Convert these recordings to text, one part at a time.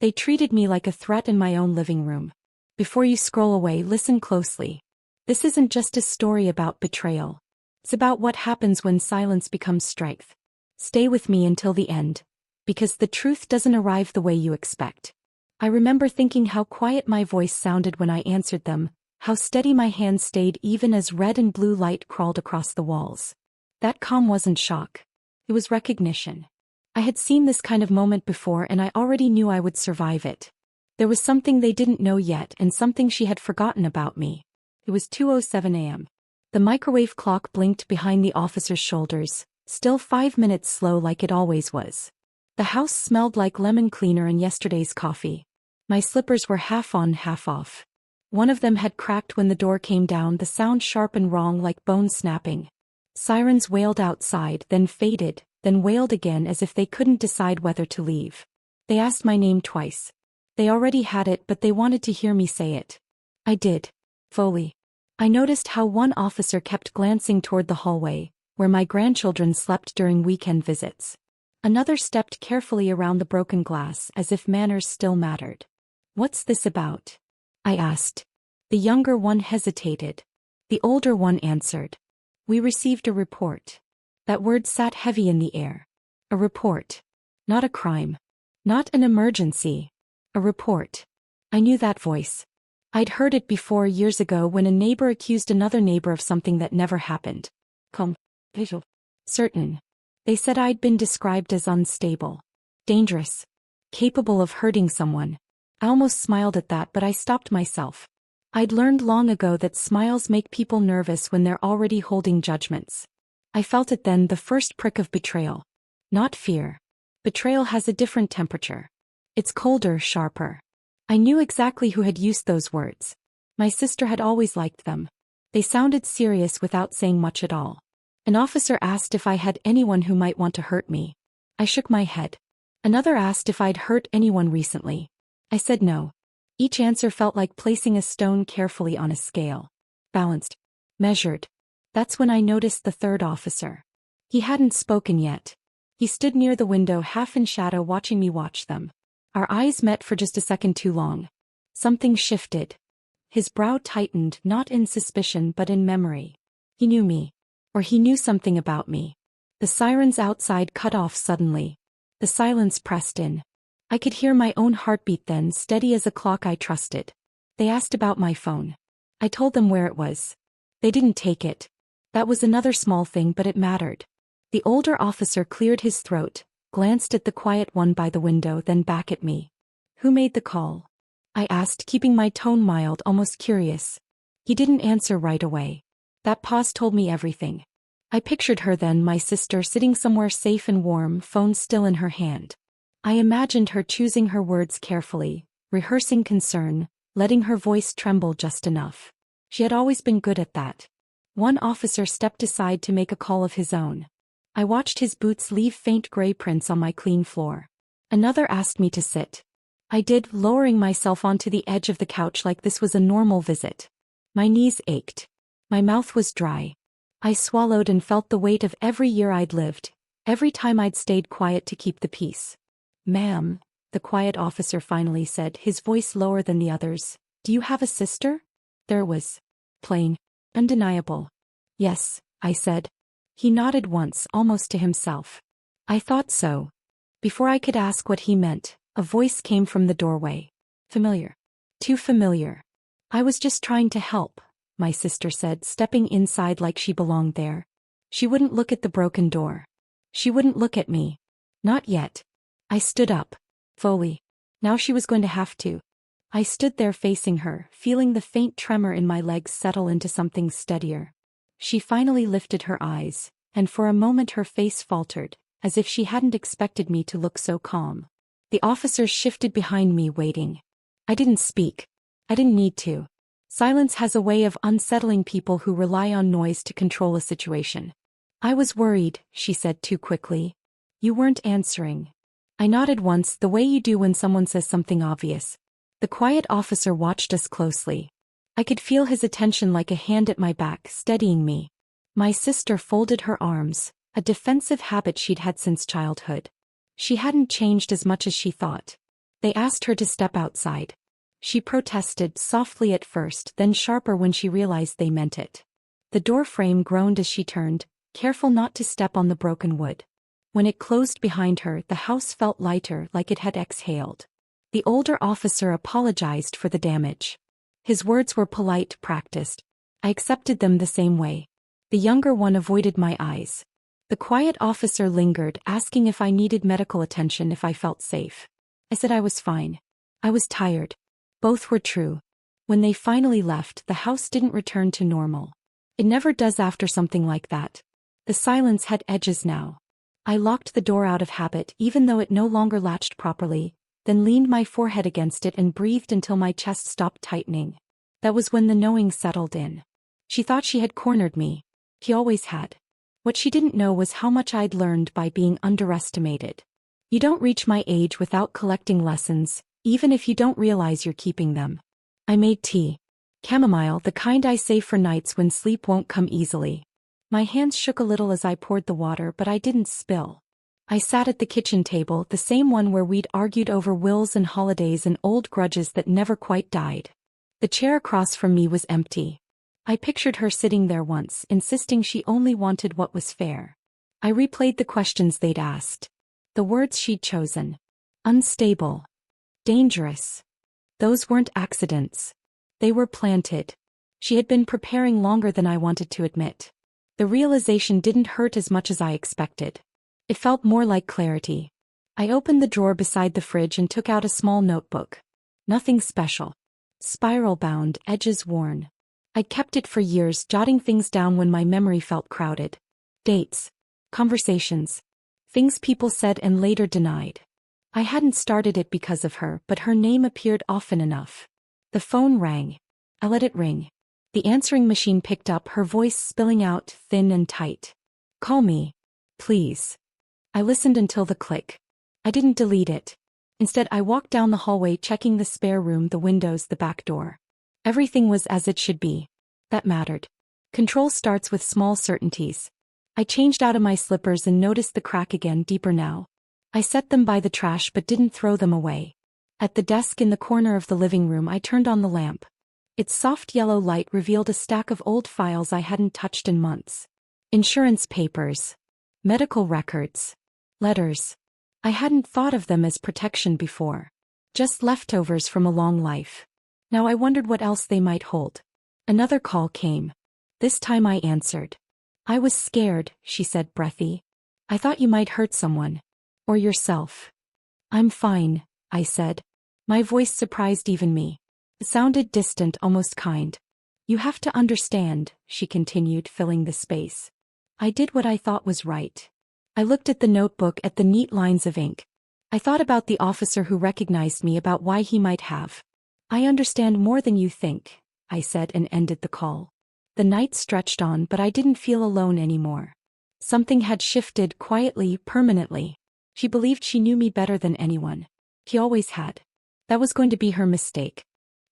They treated me like a threat in my own living room. Before you scroll away, listen closely. This isn't just a story about betrayal. It's about what happens when silence becomes strength. Stay with me until the end, because the truth doesn't arrive the way you expect. I remember thinking how quiet my voice sounded when I answered them, how steady my hands stayed even as red and blue light crawled across the walls. That calm wasn't shock. It was recognition. I had seen this kind of moment before and I already knew I would survive it. There was something they didn't know yet and something she had forgotten about me. It was 2:07 a.m. The microwave clock blinked behind the officer's shoulders, still 5 minutes slow like it always was. The house smelled like lemon cleaner and yesterday's coffee. My slippers were half on, half off. One of them had cracked when the door came down, the sound sharp and wrong like bones snapping. Sirens wailed outside, then faded, then wailed again as if they couldn't decide whether to leave. They asked my name twice. They already had it, but they wanted to hear me say it. I did. Foley. I noticed how one officer kept glancing toward the hallway, where my grandchildren slept during weekend visits. Another stepped carefully around the broken glass as if manners still mattered. "What's this about?" I asked. The younger one hesitated. The older one answered. "We received a report." That word sat heavy in the air. A report. Not a crime. Not an emergency. A report. I knew that voice. I'd heard it before years ago when a neighbor accused another neighbor of something that never happened. Visual. Certain. They said I'd been described as unstable. Dangerous. Capable of hurting someone. I almost smiled at that, but I stopped myself. I'd learned long ago that smiles make people nervous when they're already holding judgments. I felt it then, the first prick of betrayal. Not fear. Betrayal has a different temperature. It's colder, sharper. I knew exactly who had used those words. My sister had always liked them. They sounded serious without saying much at all. An officer asked if I had anyone who might want to hurt me. I shook my head. Another asked if I'd hurt anyone recently. I said no. Each answer felt like placing a stone carefully on a scale. Balanced. Measured. That's when I noticed the third officer. He hadn't spoken yet. He stood near the window, half in shadow, watching me watch them. Our eyes met for just a second too long. Something shifted. His brow tightened, not in suspicion but in memory. He knew me. Or he knew something about me. The sirens outside cut off suddenly. The silence pressed in. I could hear my own heartbeat then, steady as a clock I trusted. They asked about my phone. I told them where it was. They didn't take it. That was another small thing, but it mattered. The older officer cleared his throat, glanced at the quiet one by the window, then back at me. "Who made the call?" I asked, keeping my tone mild, almost curious. He didn't answer right away. That pause told me everything. I pictured her then, my sister, sitting somewhere safe and warm, phone still in her hand. I imagined her choosing her words carefully, rehearsing concern, letting her voice tremble just enough. She had always been good at that. One officer stepped aside to make a call of his own. I watched his boots leave faint gray prints on my clean floor. Another asked me to sit. I did, lowering myself onto the edge of the couch like this was a normal visit. My knees ached. My mouth was dry. I swallowed and felt the weight of every year I'd lived, every time I'd stayed quiet to keep the peace. "Ma'am," the quiet officer finally said, his voice lower than the others, "do you have a sister?" There it was. Plain. Undeniable. "Yes," I said. He nodded once, almost to himself. I thought so. Before I could ask what he meant, a voice came from the doorway. Familiar. Too familiar. "I was just trying to help," my sister said, stepping inside like she belonged there. She wouldn't look at the broken door. She wouldn't look at me. Not yet. I stood up. Foley. Now she was going to have to. I stood there facing her, feeling the faint tremor in my legs settle into something steadier. She finally lifted her eyes, and for a moment her face faltered, as if she hadn't expected me to look so calm. The officers shifted behind me, waiting. I didn't speak. I didn't need to. Silence has a way of unsettling people who rely on noise to control a situation. "I was worried," she said too quickly. "You weren't answering." I nodded once, the way you do when someone says something obvious. The quiet officer watched us closely. I could feel his attention like a hand at my back, steadying me. My sister folded her arms, a defensive habit she'd had since childhood. She hadn't changed as much as she thought. They asked her to step outside. She protested, softly at first, then sharper when she realized they meant it. The door frame groaned as she turned, careful not to step on the broken wood. When it closed behind her, the house felt lighter, like it had exhaled. The older officer apologized for the damage. His words were polite, practiced. I accepted them the same way. The younger one avoided my eyes. The quiet officer lingered, asking if I needed medical attention, if I felt safe. I said I was fine. I was tired. Both were true. When they finally left, the house didn't return to normal. It never does after something like that. The silence had edges now. I locked the door out of habit, even though it no longer latched properly, then leaned my forehead against it and breathed until my chest stopped tightening. That was when the knowing settled in. She thought she had cornered me. She always had. What she didn't know was how much I'd learned by being underestimated. You don't reach my age without collecting lessons, even if you don't realize you're keeping them. I made tea. Chamomile, the kind I save for nights when sleep won't come easily. My hands shook a little as I poured the water, but I didn't spill. I sat at the kitchen table, the same one where we'd argued over wills and holidays and old grudges that never quite died. The chair across from me was empty. I pictured her sitting there once, insisting she only wanted what was fair. I replayed the questions they'd asked. The words she'd chosen. Unstable. Dangerous. Those weren't accidents. They were planted. She had been preparing longer than I wanted to admit. The realization didn't hurt as much as I expected. It felt more like clarity. I opened the drawer beside the fridge and took out a small notebook. Nothing special. Spiral-bound, edges worn. I'd kept it for years, jotting things down when my memory felt crowded. Dates. Conversations. Things people said and later denied. I hadn't started it because of her, but her name appeared often enough. The phone rang. I let it ring. The answering machine picked up, her voice spilling out, thin and tight. Call me. Please. I listened until the click. I didn't delete it. Instead, I walked down the hallway, checking the spare room, the windows, the back door. Everything was as it should be. That mattered. Control starts with small certainties. I changed out of my slippers and noticed the crack again, deeper now. I set them by the trash but didn't throw them away. At the desk in the corner of the living room, I turned on the lamp. Its soft yellow light revealed a stack of old files I hadn't touched in months. Insurance papers. Medical records. Letters. I hadn't thought of them as protection before. Just leftovers from a long life. Now I wondered what else they might hold. Another call came. This time I answered. I was scared, she said, breathy. I thought you might hurt someone. Or yourself. I'm fine, I said. My voice surprised even me. It sounded distant, almost kind. You have to understand, she continued, filling the space. I did what I thought was right. I looked at the notebook, at the neat lines of ink. I thought about the officer who recognized me, about why he might have. I understand more than you think, I said, and ended the call. The night stretched on, but I didn't feel alone anymore. Something had shifted, quietly, permanently. She believed she knew me better than anyone. She always had. That was going to be her mistake.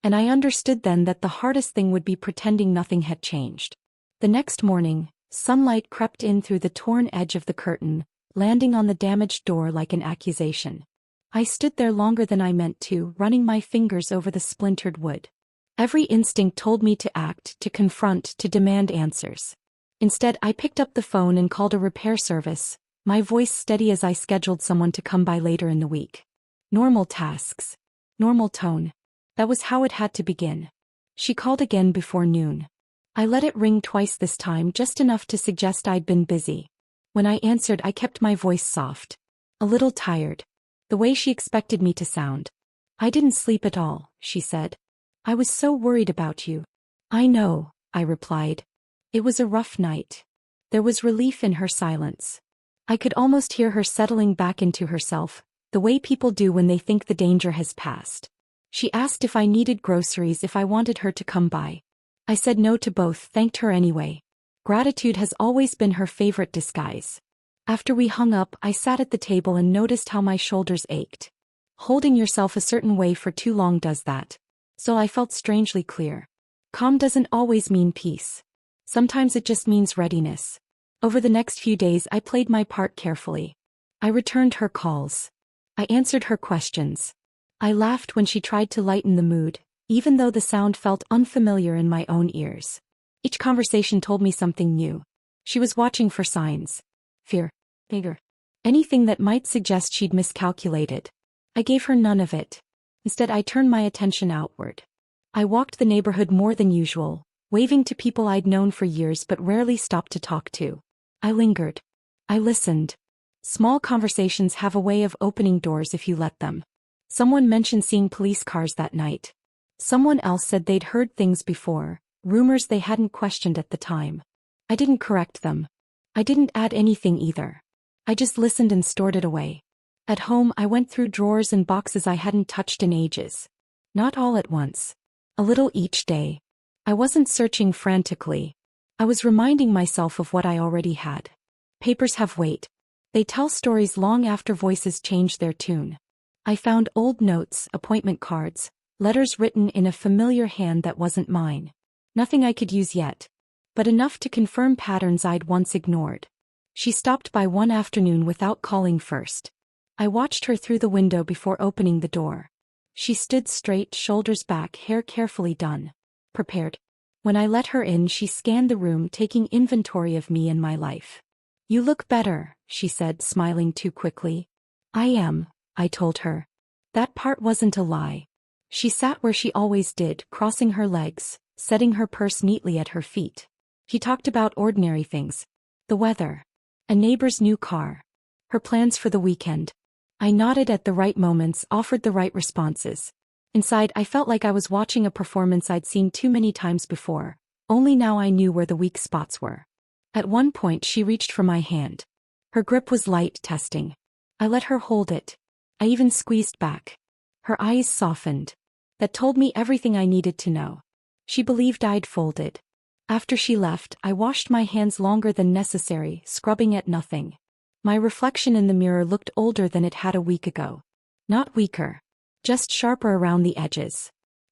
And I understood then that the hardest thing would be pretending nothing had changed. The next morning, sunlight crept in through the torn edge of the curtain, landing on the damaged door like an accusation. I stood there longer than I meant to, running my fingers over the splintered wood. Every instinct told me to act, to confront, to demand answers. Instead, I picked up the phone and called a repair service, my voice steady as I scheduled someone to come by later in the week. Normal tasks. Normal tone. That was how it had to begin. She called again before noon. I let it ring twice this time, just enough to suggest I'd been busy. When I answered, I kept my voice soft. A little tired. The way she expected me to sound. I didn't sleep at all, she said. I was so worried about you. I know, I replied. It was a rough night. There was relief in her silence. I could almost hear her settling back into herself, the way people do when they think the danger has passed. She asked if I needed groceries, if I wanted her to come by. I said no to both, thanked her anyway. Gratitude has always been her favorite disguise. After we hung up, I sat at the table and noticed how my shoulders ached. Holding yourself a certain way for too long does that. So I felt strangely clear. Calm doesn't always mean peace. Sometimes it just means readiness. Over the next few days, I played my part carefully. I returned her calls. I answered her questions. I laughed when she tried to lighten the mood, even though the sound felt unfamiliar in my own ears. Each conversation told me something new. She was watching for signs. Fear. Anger. Anything that might suggest she'd miscalculated. I gave her none of it. Instead, I turned my attention outward. I walked the neighborhood more than usual, waving to people I'd known for years but rarely stopped to talk to. I lingered. I listened. Small conversations have a way of opening doors if you let them. Someone mentioned seeing police cars that night. Someone else said they'd heard things before, rumors they hadn't questioned at the time. I didn't correct them. I didn't add anything either. I just listened and stored it away. At home, I went through drawers and boxes I hadn't touched in ages. Not all at once. A little each day. I wasn't searching frantically. I was reminding myself of what I already had. Papers have weight. They tell stories long after voices change their tune. I found old notes, appointment cards, letters written in a familiar hand that wasn't mine. Nothing I could use yet, but enough to confirm patterns I'd once ignored. She stopped by one afternoon without calling first. I watched her through the window before opening the door. She stood straight, shoulders back, hair carefully done. Prepared. When I let her in, she scanned the room, taking inventory of me and my life. "You look better," she said, smiling too quickly. "I am," I told her. That part wasn't a lie. She sat where she always did, crossing her legs, setting her purse neatly at her feet. She talked about ordinary things. The weather. A neighbor's new car. Her plans for the weekend. I nodded at the right moments, offered the right responses. Inside, I felt like I was watching a performance I'd seen too many times before, only now I knew where the weak spots were. At one point, she reached for my hand. Her grip was light, testing. I let her hold it. I even squeezed back. Her eyes softened. That told me everything I needed to know. She believed I'd folded. After she left, I washed my hands longer than necessary, scrubbing at nothing. My reflection in the mirror looked older than it had a week ago. Not weaker. Just sharper around the edges.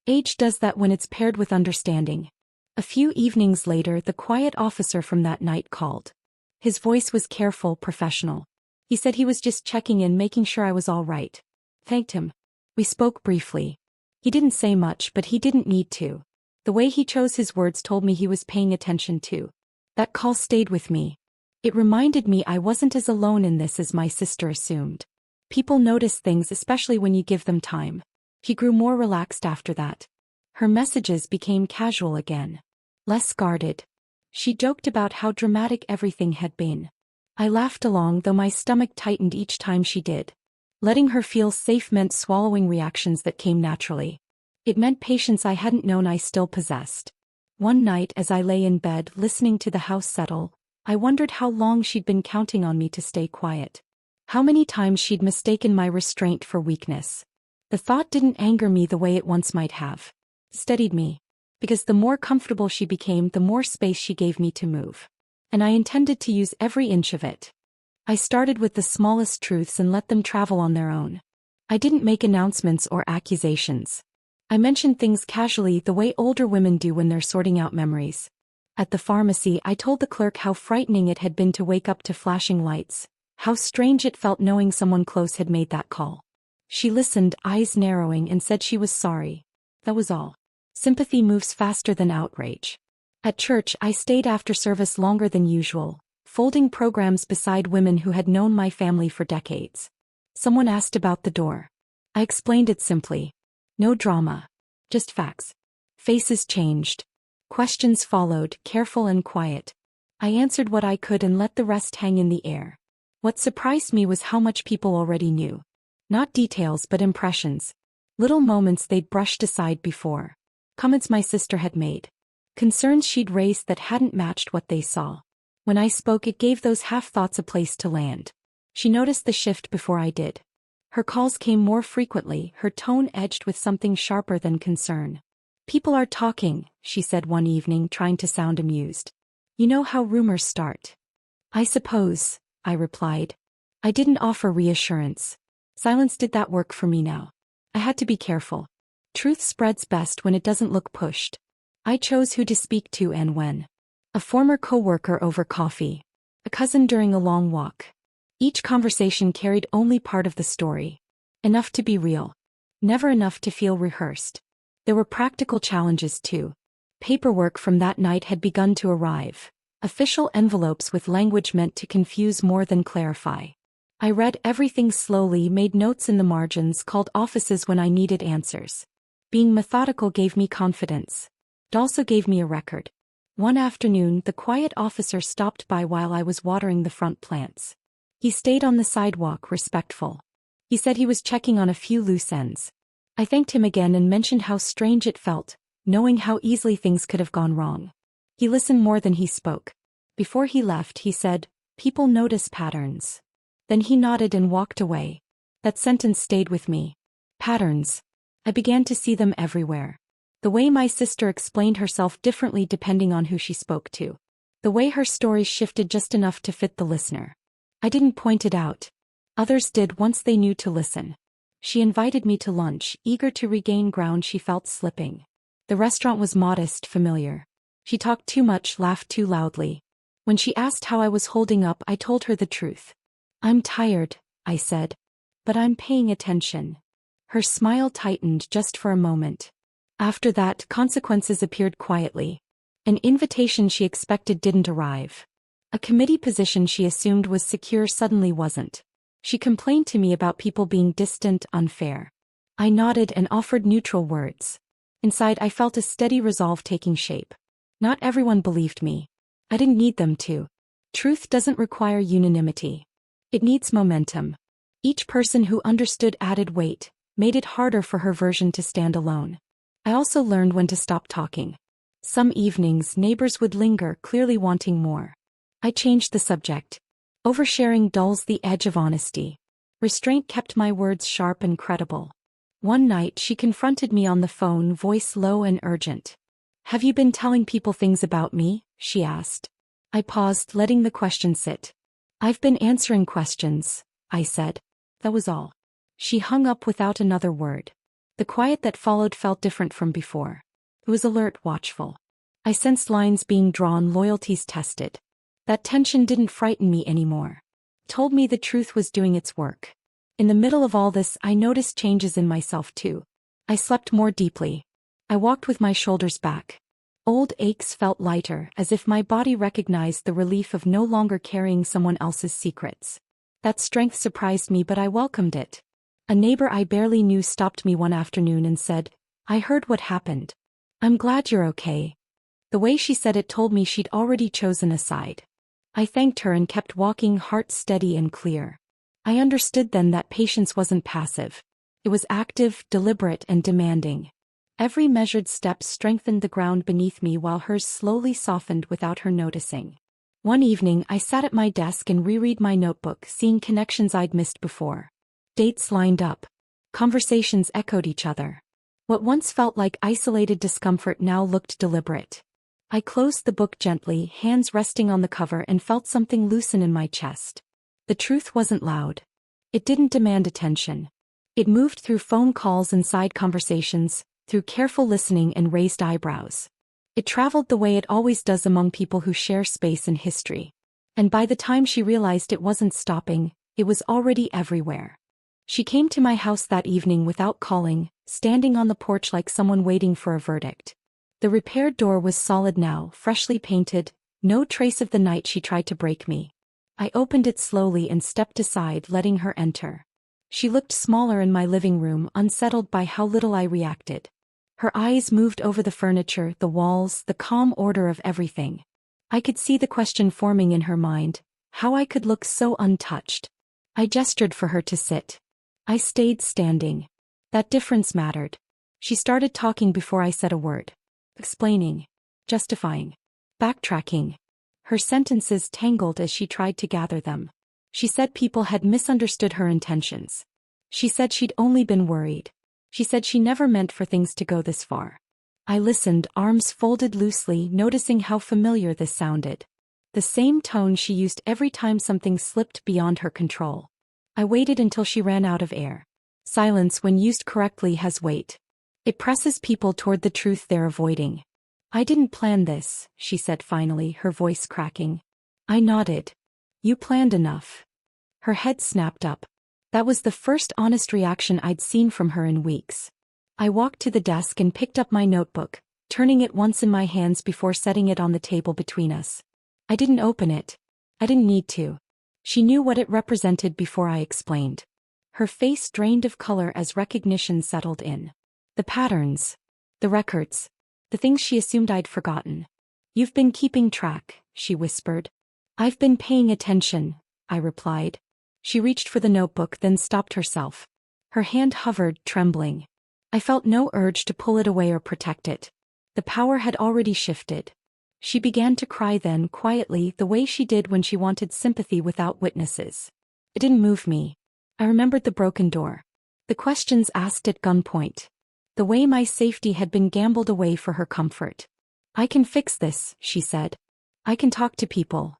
Age does that when it's paired with understanding. A few evenings later, the quiet officer from that night called. His voice was careful, professional. He said he was just checking in, making sure I was all right. Thanked him. We spoke briefly. He didn't say much, but he didn't need to. The way he chose his words told me he was paying attention too. That call stayed with me. It reminded me I wasn't as alone in this as my sister assumed. People notice things, especially when you give them time. He grew more relaxed after that. Her messages became casual again. Less guarded. She joked about how dramatic everything had been. I laughed along, though my stomach tightened each time she did. Letting her feel safe meant swallowing reactions that came naturally. It meant patience I hadn't known I still possessed. One night, as I lay in bed listening to the house settle, I wondered how long she'd been counting on me to stay quiet. How many times she'd mistaken my restraint for weakness. The thought didn't anger me the way it once might have. It steadied me. Because the more comfortable she became, the more space she gave me to move. And I intended to use every inch of it. I started with the smallest truths and let them travel on their own. I didn't make announcements or accusations. I mentioned things casually, the way older women do when they're sorting out memories. At the pharmacy, I told the clerk how frightening it had been to wake up to flashing lights, how strange it felt knowing someone close had made that call. She listened, eyes narrowing, and said she was sorry. That was all. Sympathy moves faster than outrage. At church, I stayed after service longer than usual, folding programs beside women who had known my family for decades. Someone asked about the door. I explained it simply. No drama. Just facts. Faces changed. Questions followed, careful and quiet. I answered what I could and let the rest hang in the air. What surprised me was how much people already knew. Not details, but impressions. Little moments they'd brushed aside before. Comments my sister had made. Concerns she'd raised that hadn't matched what they saw. When I spoke, it gave those half-thoughts a place to land. She noticed the shift before I did. Her calls came more frequently, her tone edged with something sharper than concern. "People are talking," she said one evening, trying to sound amused. "You know how rumors start." "I suppose," I replied. I didn't offer reassurance. Silence did that work for me now. I had to be careful. Truth spreads best when it doesn't look pushed. I chose who to speak to and when. A former co-worker over coffee. A cousin during a long walk. Each conversation carried only part of the story. Enough to be real. Never enough to feel rehearsed. There were practical challenges too. Paperwork from that night had begun to arrive. Official envelopes with language meant to confuse more than clarify. I read everything slowly, made notes in the margins, called offices when I needed answers. Being methodical gave me confidence. It also gave me a record. One afternoon, the quiet officer stopped by while I was watering the front plants. He stayed on the sidewalk, respectful. He said he was checking on a few loose ends. I thanked him again and mentioned how strange it felt, knowing how easily things could have gone wrong. He listened more than he spoke. Before he left, he said, "People notice patterns." Then he nodded and walked away. That sentence stayed with me. Patterns. I began to see them everywhere. The way my sister explained herself differently depending on who she spoke to. The way her story shifted just enough to fit the listener. I didn't point it out. Others did once they knew to listen. She invited me to lunch, eager to regain ground she felt slipping. The restaurant was modest, familiar. She talked too much, laughed too loudly. When she asked how I was holding up, I told her the truth. "I'm tired," I said. "But I'm paying attention." Her smile tightened just for a moment. After that, consequences appeared quietly. An invitation she expected didn't arrive. A committee position she assumed was secure suddenly wasn't. She complained to me about people being distant, unfair. I nodded and offered neutral words. Inside, I felt a steady resolve taking shape. Not everyone believed me. I didn't need them to. Truth doesn't require unanimity. It needs momentum. Each person who understood added weight, made it harder for her version to stand alone. I also learned when to stop talking. Some evenings, neighbors would linger, clearly wanting more. I changed the subject. Oversharing dulls the edge of honesty. Restraint kept my words sharp and credible. One night, she confronted me on the phone, voice low and urgent. "Have you been telling people things about me?" she asked. I paused, letting the question sit. "I've been answering questions," I said. That was all. She hung up without another word. The quiet that followed felt different from before. It was alert, watchful. I sensed lines being drawn, loyalties tested. That tension didn't frighten me anymore. It told me the truth was doing its work. In the middle of all this, I noticed changes in myself too. I slept more deeply. I walked with my shoulders back. Old aches felt lighter, as if my body recognized the relief of no longer carrying someone else's secrets. That strength surprised me, but I welcomed it. A neighbor I barely knew stopped me one afternoon and said, "I heard what happened. I'm glad you're okay." The way she said it told me she'd already chosen a side. I thanked her and kept walking, heart steady and clear. I understood then that patience wasn't passive. It was active, deliberate, and demanding. Every measured step strengthened the ground beneath me while hers slowly softened without her noticing. One evening, I sat at my desk and reread my notebook, seeing connections I'd missed before. Dates lined up. Conversations echoed each other. What once felt like isolated discomfort now looked deliberate. I closed the book gently, hands resting on the cover, and felt something loosen in my chest. The truth wasn't loud. It didn't demand attention. It moved through phone calls and side conversations, through careful listening and raised eyebrows. It traveled the way it always does among people who share space and history. And by the time she realized it wasn't stopping, it was already everywhere. She came to my house that evening without calling, standing on the porch like someone waiting for a verdict. The repaired door was solid now, freshly painted, no trace of the night she tried to break me. I opened it slowly and stepped aside, letting her enter. She looked smaller in my living room, unsettled by how little I reacted. Her eyes moved over the furniture, the walls, the calm order of everything. I could see the question forming in her mind, how I could look so untouched. I gestured for her to sit. I stayed standing. That difference mattered. She started talking before I said a word. Explaining. Justifying. Backtracking. Her sentences tangled as she tried to gather them. She said people had misunderstood her intentions. She said she'd only been worried. She said she never meant for things to go this far. I listened, arms folded loosely, noticing how familiar this sounded. The same tone she used every time something slipped beyond her control. I waited until she ran out of air. Silence, when used correctly, has weight. It presses people toward the truth they're avoiding. "I didn't plan this," she said finally, her voice cracking. I nodded. "You planned enough." Her head snapped up. That was the first honest reaction I'd seen from her in weeks. I walked to the desk and picked up my notebook, turning it once in my hands before setting it on the table between us. I didn't open it. I didn't need to. She knew what it represented before I explained. Her face drained of color as recognition settled in. The patterns. The records. The things she assumed I'd forgotten. "You've been keeping track," she whispered. "I've been paying attention," I replied. She reached for the notebook, then stopped herself. Her hand hovered, trembling. I felt no urge to pull it away or protect it. The power had already shifted. She began to cry then, quietly, the way she did when she wanted sympathy without witnesses. It didn't move me. I remembered the broken door. The questions asked at gunpoint. The way my safety had been gambled away for her comfort. "I can fix this," she said. "I can talk to people."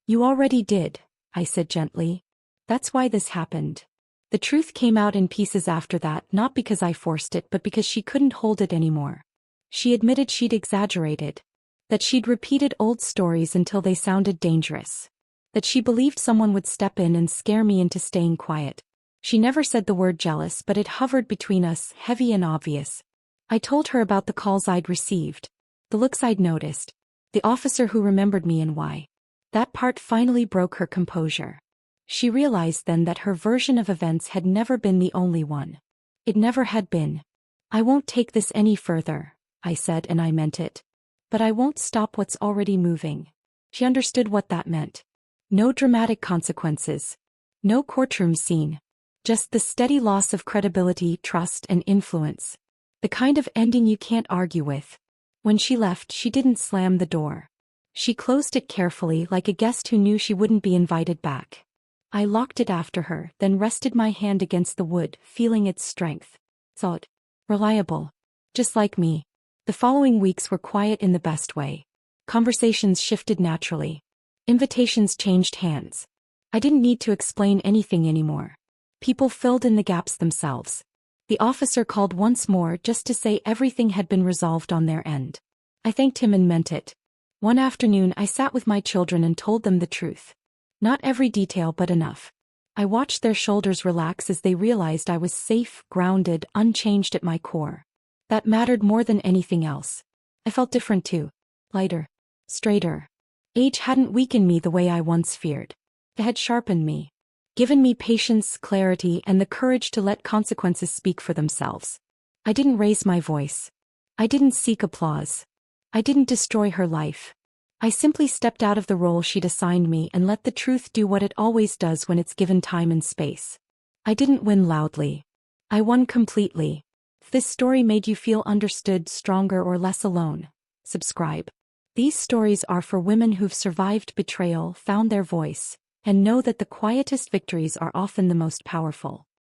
"You already did," I said gently. "That's why this happened." The truth came out in pieces after that, not because I forced it but because she couldn't hold it anymore. She admitted she'd exaggerated. That she'd repeated old stories until they sounded dangerous. That she believed someone would step in and scare me into staying quiet. She never said the word jealous, but it hovered between us, heavy and obvious. I told her about the calls I'd received. The looks I'd noticed. The officer who remembered me and why. That part finally broke her composure. She realized then that her version of events had never been the only one. It never had been. "I won't take this any further," I said, and I meant it. "But I won't stop what's already moving." She understood what that meant. No dramatic consequences. No courtroom scene. Just the steady loss of credibility, trust, and influence. The kind of ending you can't argue with. When she left, she didn't slam the door. She closed it carefully, like a guest who knew she wouldn't be invited back. I locked it after her, then rested my hand against the wood, feeling its strength. Solid. Reliable. Just like me. The following weeks were quiet in the best way. Conversations shifted naturally. Invitations changed hands. I didn't need to explain anything anymore. People filled in the gaps themselves. The officer called once more just to say everything had been resolved on their end. I thanked him and meant it. One afternoon I sat with my children and told them the truth. Not every detail, but enough. I watched their shoulders relax as they realized I was safe, grounded, unchanged at my core. That mattered more than anything else. I felt different too. Lighter. Straighter. Age hadn't weakened me the way I once feared. It had sharpened me. Given me patience, clarity, and the courage to let consequences speak for themselves. I didn't raise my voice. I didn't seek applause. I didn't destroy her life. I simply stepped out of the role she'd assigned me and let the truth do what it always does when it's given time and space. I didn't win loudly. I won completely. If this story made you feel understood, stronger, or less alone, subscribe. These stories are for women who've survived betrayal, found their voice, and know that the quietest victories are often the most powerful.